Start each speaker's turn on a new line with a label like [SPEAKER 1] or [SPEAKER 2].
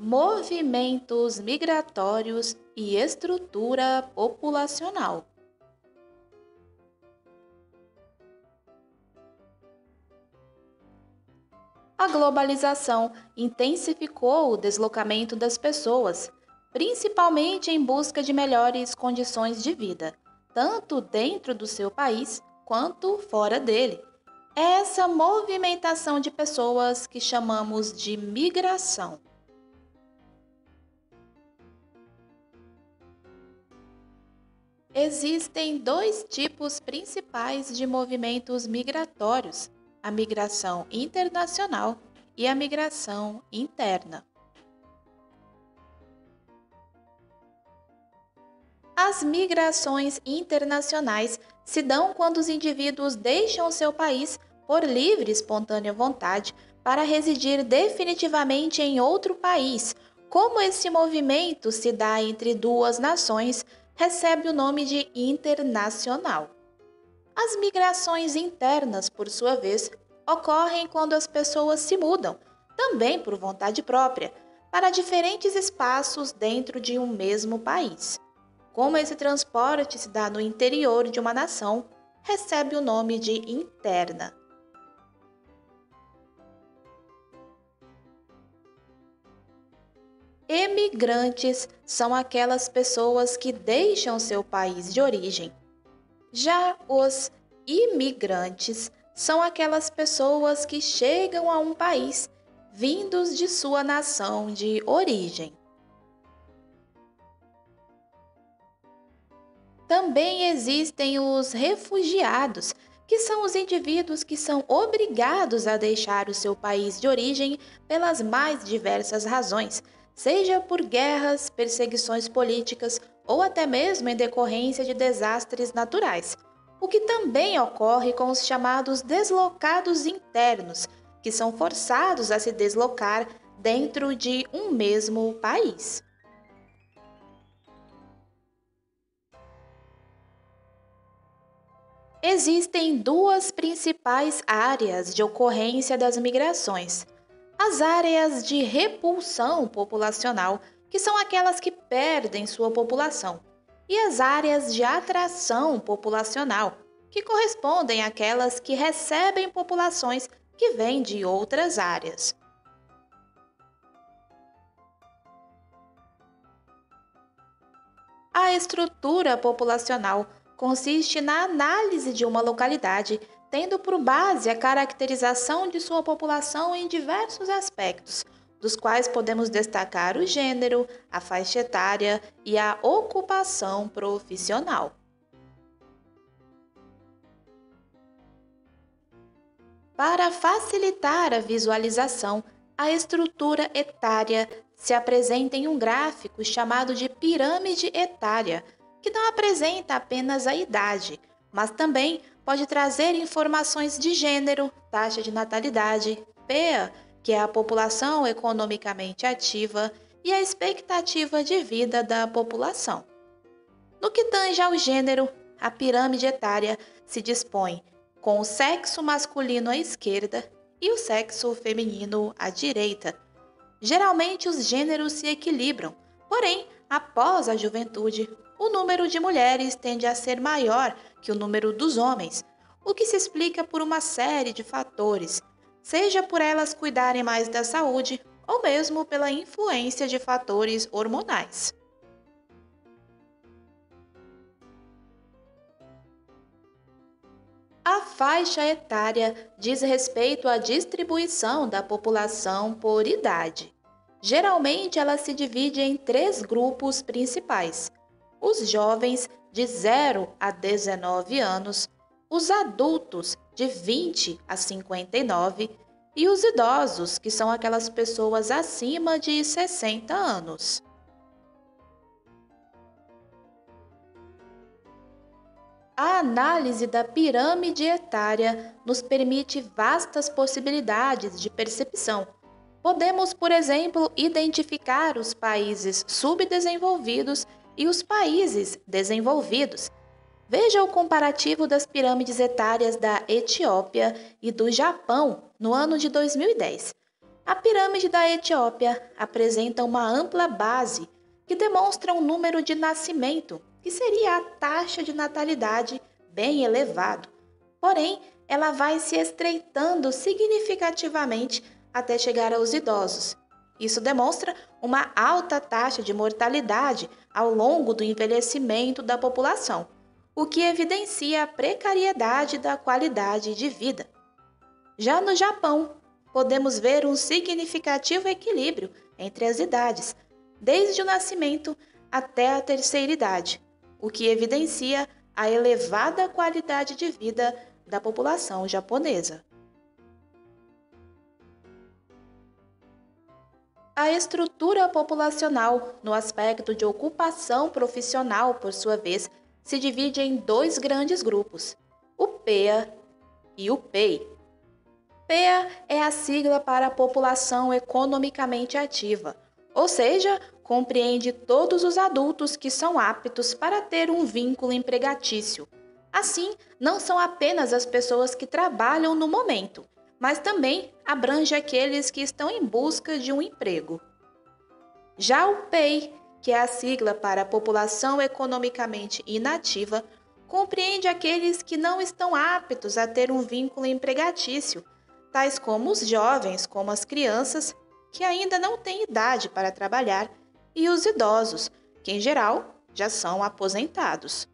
[SPEAKER 1] Movimentos migratórios e estrutura populacional. A globalização intensificou o deslocamento das pessoas, principalmente em busca de melhores condições de vida, tanto dentro do seu país quanto fora dele. É essa movimentação de pessoas que chamamos de migração. Existem dois tipos principais de movimentos migratórios: a migração internacional e a migração interna. As migrações internacionais se dão quando os indivíduos deixam seu país por livre e espontânea vontade para residir definitivamente em outro país. Como esse movimento se dá entre duas nações, recebe o nome de internacional. As migrações internas, por sua vez, ocorrem quando as pessoas se mudam, também por vontade própria, para diferentes espaços dentro de um mesmo país. Como esse transporte se dá no interior de uma nação, recebe o nome de interna. Emigrantes são aquelas pessoas que deixam seu país de origem. Já os imigrantes são aquelas pessoas que chegam a um país vindos de sua nação de origem. Também existem os refugiados, que são os indivíduos que são obrigados a deixar o seu país de origem pelas mais diversas razões, seja por guerras, perseguições políticas ou até mesmo em decorrência de desastres naturais. O que também ocorre com os chamados deslocados internos, que são forçados a se deslocar dentro de um mesmo país. Existem duas principais áreas de ocorrência das migrações: as áreas de repulsão populacional, que são aquelas que perdem sua população, e as áreas de atração populacional, que correspondem àquelas que recebem populações que vêm de outras áreas. A estrutura populacional consiste na análise de uma localidade, tendo por base a caracterização de sua população em diversos aspectos, dos quais podemos destacar o gênero, a faixa etária e a ocupação profissional. Para facilitar a visualização, a estrutura etária se apresenta em um gráfico chamado de pirâmide etária, que não apresenta apenas a idade, mas também pode trazer informações de gênero, taxa de natalidade, PEA, que é a população economicamente ativa, e a expectativa de vida da população. No que tange ao gênero, a pirâmide etária se dispõe com o sexo masculino à esquerda e o sexo feminino à direita. Geralmente os gêneros se equilibram, porém, após a juventude, o número de mulheres tende a ser maior que o número dos homens, o que se explica por uma série de fatores, seja por elas cuidarem mais da saúde ou mesmo pela influência de fatores hormonais. A faixa etária diz respeito à distribuição da população por idade. Geralmente, ela se divide em três grupos principais: os jovens de 0 a 19 anos, os adultos de 20 a 59 e os idosos, que são aquelas pessoas acima de 60 anos. A análise da pirâmide etária nos permite vastas possibilidades de percepção. Podemos, por exemplo, identificar os países subdesenvolvidos e os países desenvolvidos. Veja o comparativo das pirâmides etárias da Etiópia e do Japão no ano de 2010. A pirâmide da Etiópia apresenta uma ampla base que demonstra um número de nascimento, que seria a taxa de natalidade, bem elevado. Porém, ela vai se estreitando significativamente até chegar aos idosos. Isso demonstra uma alta taxa de mortalidade ao longo do envelhecimento da população, o que evidencia a precariedade da qualidade de vida. Já no Japão, podemos ver um significativo equilíbrio entre as idades, desde o nascimento até a terceira idade, o que evidencia a elevada qualidade de vida da população japonesa. A estrutura populacional, no aspecto de ocupação profissional, por sua vez, se divide em dois grandes grupos, o PEA e o PEI. PEA é a sigla para a população economicamente ativa, ou seja, compreende todos os adultos que são aptos para ter um vínculo empregatício. Assim, não são apenas as pessoas que trabalham no momento, mas também abrange aqueles que estão em busca de um emprego. Já o PEI, que é a sigla para a população economicamente inativa, compreende aqueles que não estão aptos a ter um vínculo empregatício, tais como os jovens, como as crianças, que ainda não têm idade para trabalhar, e os idosos, que em geral já são aposentados.